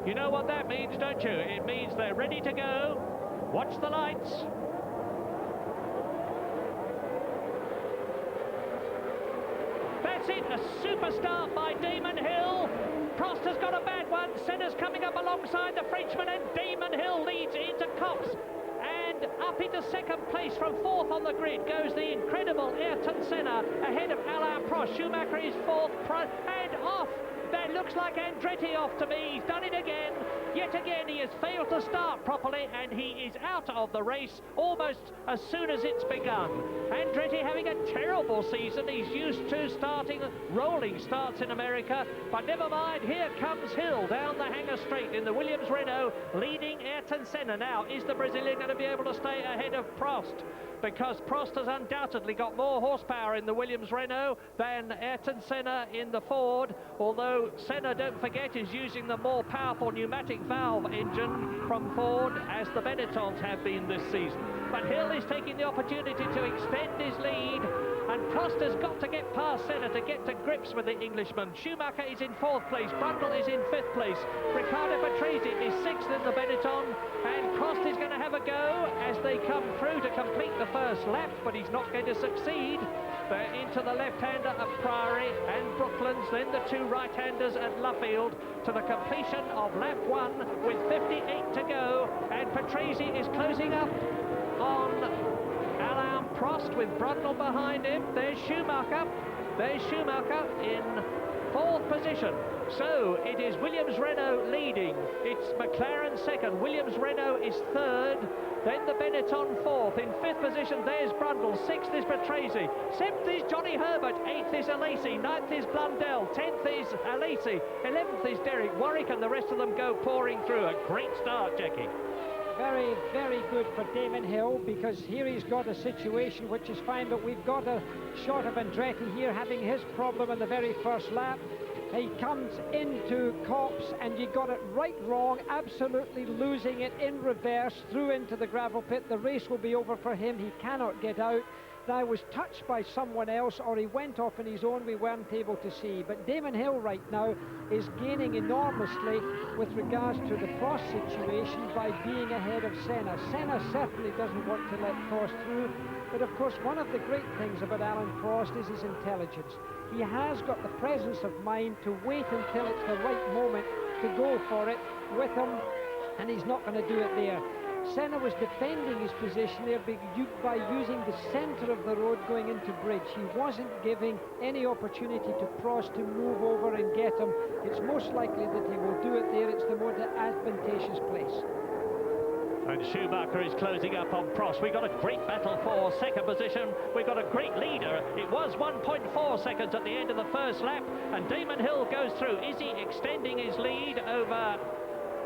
You know what that means, don't you? It means they're ready to go. Watch the lights. That's it, a super start by Damon Hill. Prost has got a bad one. Senna's coming up alongside the Frenchman, and Damon Hill leads into Cox. And up into second place from fourth on the grid goes the incredible Ayrton Senna ahead of Alain Prost. Schumacher is fourth, and off. That looks like Andretti off to me. He's done it again. Yet again, he has failed to start properly, and he is out of the race almost as soon as it's begun. Andretti having a terrible season. He's used to starting rolling starts in America, but never mind. Here comes Hill down the hangar straight in the Williams Renault, leading Ayrton Senna. Now, is the Brazilian going to be able to stay ahead of Prost? Because Prost has undoubtedly got more horsepower in the Williams Renault than Ayrton Senna in the Ford, although Senna, don't forget, is using the more powerful pneumatic valve engine from Ford, as the Benettons have been this season. But Hill is taking the opportunity to extend his lead, and Prost has got to get past Senna to get to grips with the Englishman. Schumacher is in fourth place, Brundle is in fifth place, Riccardo Patrese is sixth in the Benetton, and Prost is going to have a go as they come through to complete the first lap, but he's not going to succeed. They're into the left-hander at Priory and Brooklands, then the two right-handers at Luffield to the completion of lap 1 with 58 to go, and Patrese is closing up on Alain Prost with Brundle behind him. There's Schumacher in fourth position. So it is Williams Renault leading. It's McLaren second, Williams Renault is third, then the Benetton fourth. In fifth position there's Brundle, sixth is Patrese, seventh is Johnny Herbert, eighth is Alesi, ninth is Blundell, 10th is Alesi, 11th is Derek Warwick, and the rest of them go pouring through. A great start, Jackie. Very, very good for Damon Hill, because here he's got a situation which is fine, but we've got a shot of Andretti here having his problem in the very first lap. He comes into Copse and you got it right wrong, absolutely losing it in reverse through into the gravel pit. The race will be over for him. He cannot get out. Now, was touched by someone else or he went off on his own, we weren't able to see. But Damon Hill right now is gaining enormously with regards to the Prost situation by being ahead of Senna. Senna certainly doesn't want to let Prost through, but of course one of the great things about Alain Prost is his intelligence. He has got the presence of mind to wait until it's the right moment to go for it with him, and he's not going to do it there. Senna was defending his position there by using the centre of the road going into bridge. He wasn't giving any opportunity to Prost to move over and get him. It's most likely that he will do it there. It's the more advantageous place. And Schumacher is closing up on Prost. We've got a great battle for second position. We've got a great leader. It was 1.4 seconds at the end of the first lap, and Damon Hill goes through. Is he extending his lead over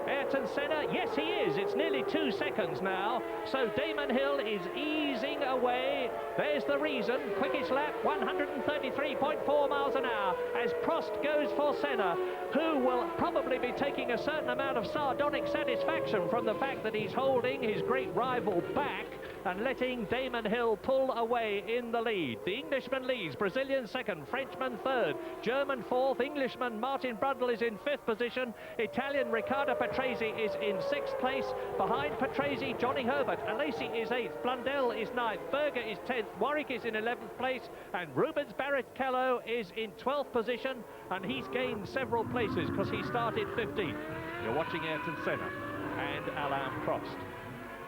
Ayrton Senna? Yes, he is. It's nearly 2 seconds now. So Damon Hill is easing away. There's the reason. Quickest lap, 133.4 miles an hour, as Prost goes for Senna, who will probably be taking a certain amount of sardonic satisfaction from the fact that he's holding his great rival back and letting Damon Hill pull away in the lead. The Englishman leads, Brazilian second, Frenchman third, German fourth, Englishman Martin Brundle is in fifth position, Italian Riccardo Patrese is in sixth place. Behind Patrese, Johnny Herbert, Alesi is eighth, Blundell is ninth, Berger is 10th, Warwick is in 11th place, and Rubens Barrichello is in 12th position, and he's gained several places because he started 15th. You're watching Ayrton Senna and Alain Prost.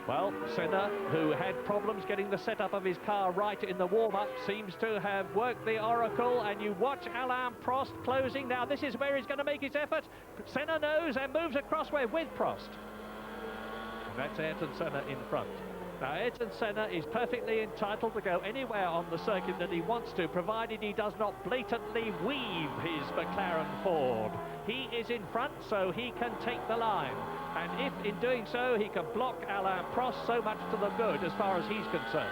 Well, Senna, who had problems getting the setup of his car right in the warm-up, seems to have worked the oracle, and you watch Alain Prost closing. Now, this is where he's going to make his effort. Senna knows and moves across with Prost. And that's Ayrton Senna in front. Now, Ayrton Senna is perfectly entitled to go anywhere on the circuit that he wants to, provided he does not blatantly weave his McLaren Ford. He is in front, so he can take the line. And if, in doing so, he can block Alain Prost, so much to the good as far as he's concerned.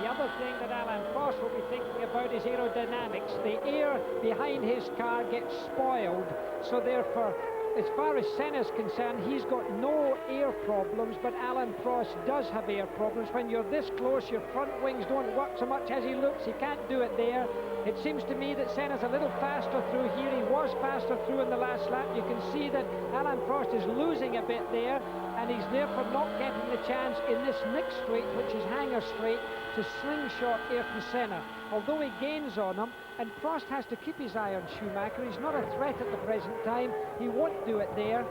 The other thing that Alain Prost will be thinking about is aerodynamics. The air behind his car gets spoiled, so therefore as far as Senna's concerned, he's got no air problems, but Alain Prost does have air problems. When you're this close, your front wings don't work so much as he looks. He can't do it there. It seems to me that Senna's a little faster through here. He was faster through in the last lap. You can see that Alain Prost is losing a bit there, and he's therefore not getting the chance in this next straight, which is Hanger Straight, to slingshot Ayrton Senna. Although he gains on him, and Prost has to keep his eye on Schumacher. He's not a threat at the present time. He won't do it there.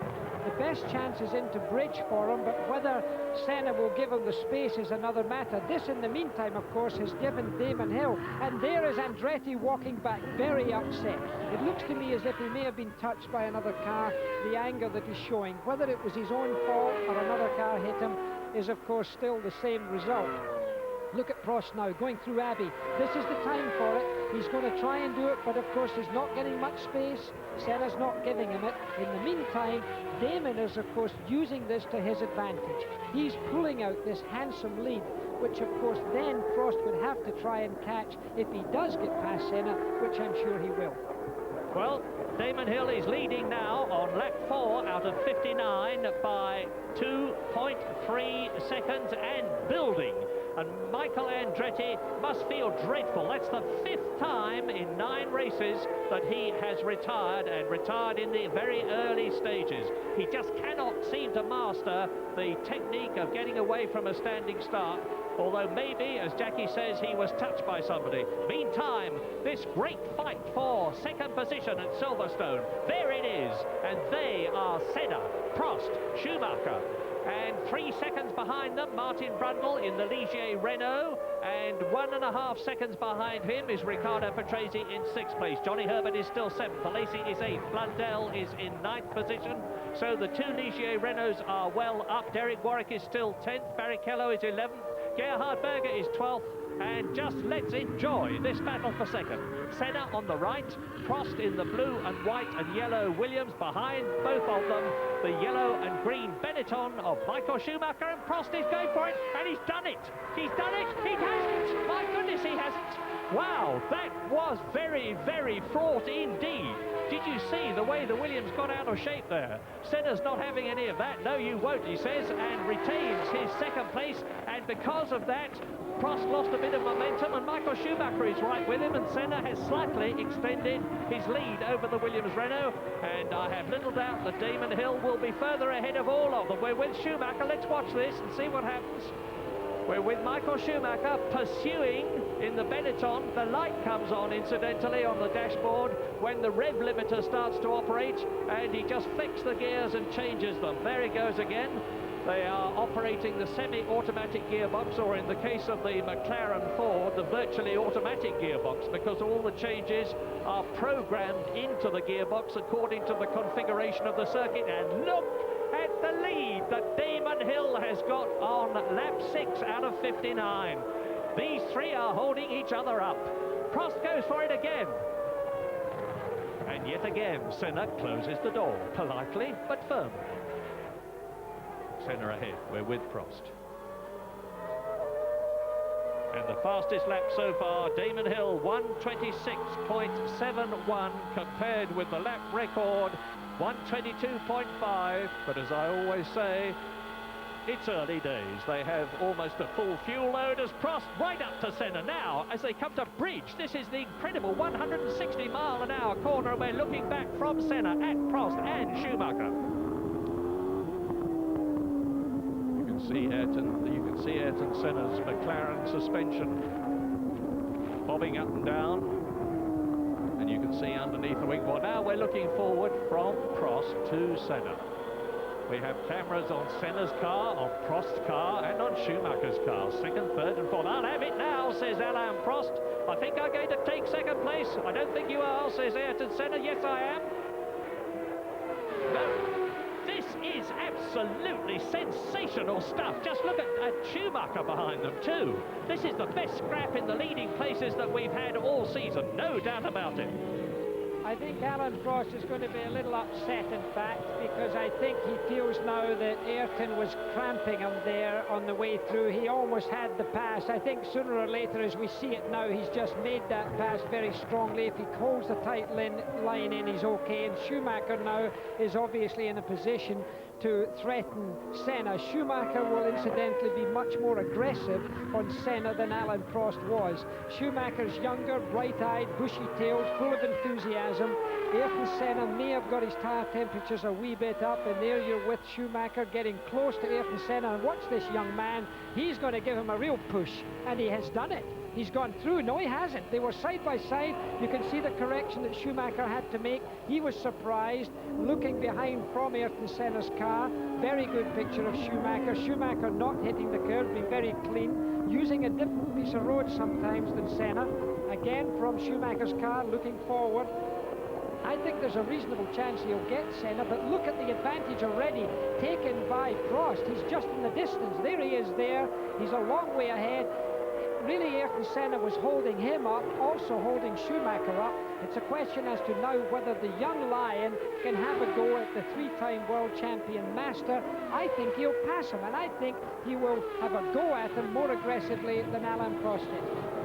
The best chance is into bridge for him, but whether Senna will give him the space is another matter. This, in the meantime, of course, has given Damon Hill. And there is Andretti walking back, very upset. It looks to me as if he may have been touched by another car, the anger that he's showing. Whether it was his own fault or another car hit him is, of course, still the same result. Look at Prost now, going through Abbey. This is the time for it. He's going to try and do it, but of course he's not getting much space. Senna's not giving him it. In the meantime, Damon is, of course, using this to his advantage. He's pulling out this handsome lead, which, of course, then Prost would have to try and catch if he does get past Senna, which I'm sure he will. Well, Damon Hill is leading now on lap 4 out of 59 by 2.3 seconds and building. And Michael Andretti must feel dreadful. That's the 5th time in 9 races that he has retired, and retired in the very early stages. He just cannot seem to master the technique of getting away from a standing start, although maybe, as Jackie says, he was touched by somebody. Meantime, this great fight for second position at Silverstone, there it is, and they are Senna, Prost, Schumacher, and 3 seconds behind them, Martin Brundle in the Ligier Renault, and 1.5 seconds behind him is Riccardo Patrese in 6th place. Johnny Herbert is still 7th, Alesi is 8th, Blundell is in 9th position, so the 2 Ligier Renaults are well up. Derek Warwick is still 10th, Barrichello is 11th, Gerhard Berger is 12th, and just let's enjoy this battle for second. Senna on the right, Prost in the blue and white and yellow Williams, behind both of them the yellow and green Benetton of Michael Schumacher, and Prost is going for it, and he's done it! He's done it! He hasn't! My goodness, he hasn't! Wow, that was very, very fraught indeed. Did you see the way the Williams got out of shape there? Senna's not having any of that. No, you won't, he says, and retains his 2nd place. And because of that, Prost lost a bit of momentum, and Michael Schumacher is right with him, and Senna has slightly extended his lead over the Williams Renault. And I have little doubt that Damon Hill will be further ahead of all of them. We're with Schumacher. Let's watch this and see what happens. We're with Michael Schumacher pursuing in the Benetton. The light comes on, incidentally, on the dashboard when the rev limiter starts to operate, and he just flicks the gears and changes them. There he goes again. They are operating the semi-automatic gearbox, or in the case of the McLaren Ford, the virtually automatic gearbox, because all the changes are programmed into the gearbox according to the configuration of the circuit. And look at the lead that Damon Hill has got on lap 6 out of 59. These 3 are holding each other up. Prost goes for it again. And yet again, Senna closes the door, politely but firmly. Senna ahead, we're with Prost. And the fastest lap so far, Damon Hill, 1:26.71, compared with the lap record, 1:22.5. But as I always say, it's early days. They have almost a full fuel load as Prost right up to Senna. Now, as they come to bridge, this is the incredible 160-mile-an-hour corner, and we're looking back from Senna at Prost and Schumacher. You can see Ayrton Senna's McLaren suspension bobbing up and down, and you can see underneath the wing. Well, now we're looking forward from Prost to Senna. We have cameras on Senna's car, on Prost's car, and on Schumacher's car. 2nd, 3rd, and 4th. I'll have it now, says Alain Prost. I think I'm going to take 2nd place. I don't think you are, says Ayrton Senna. Yes, I am. No. This is absolutely sensational stuff. Just look at Schumacher behind them too. This is the best scrap in the leading places that we've had all season, no doubt about it. I think Alain Prost is going to be a little upset, in fact, because because I think he feels now that Ayrton was cramping him there on the way through. He almost had the pass. I think sooner or later, as we see it now, he's just made that pass very strongly. If he holds the tight line in, he's okay. And Schumacher now is obviously in a position to threaten Senna. Schumacher will incidentally be much more aggressive on Senna than Alain Prost was. Schumacher's younger, bright-eyed, bushy-tailed, full of enthusiasm. Ayrton Senna may have got his tire temperatures a wee bit up, and there you're with Schumacher getting close to Ayrton Senna. And watch this young man. He's going to give him a real push, and he has done it. He's gone through. No, he hasn't. They were side by side. You can see the correction that Schumacher had to make. He was surprised, looking behind from Ayrton Senna's car. Very good picture of Schumacher. Schumacher not hitting the curb, being very clean, using a different piece of road sometimes than Senna. Again, from Schumacher's car, looking forward. I think there's a reasonable chance he'll get Senna, but look at the advantage already taken by Prost. He's just in the distance. There he is there. He's a long way ahead. Really, Ayrton Senna was holding him up, also holding Schumacher up. It's a question as to now whether the young lion can have a go at the three-time world champion master. I think he'll pass him, and I think he will have a go at him more aggressively than Alain Prost did.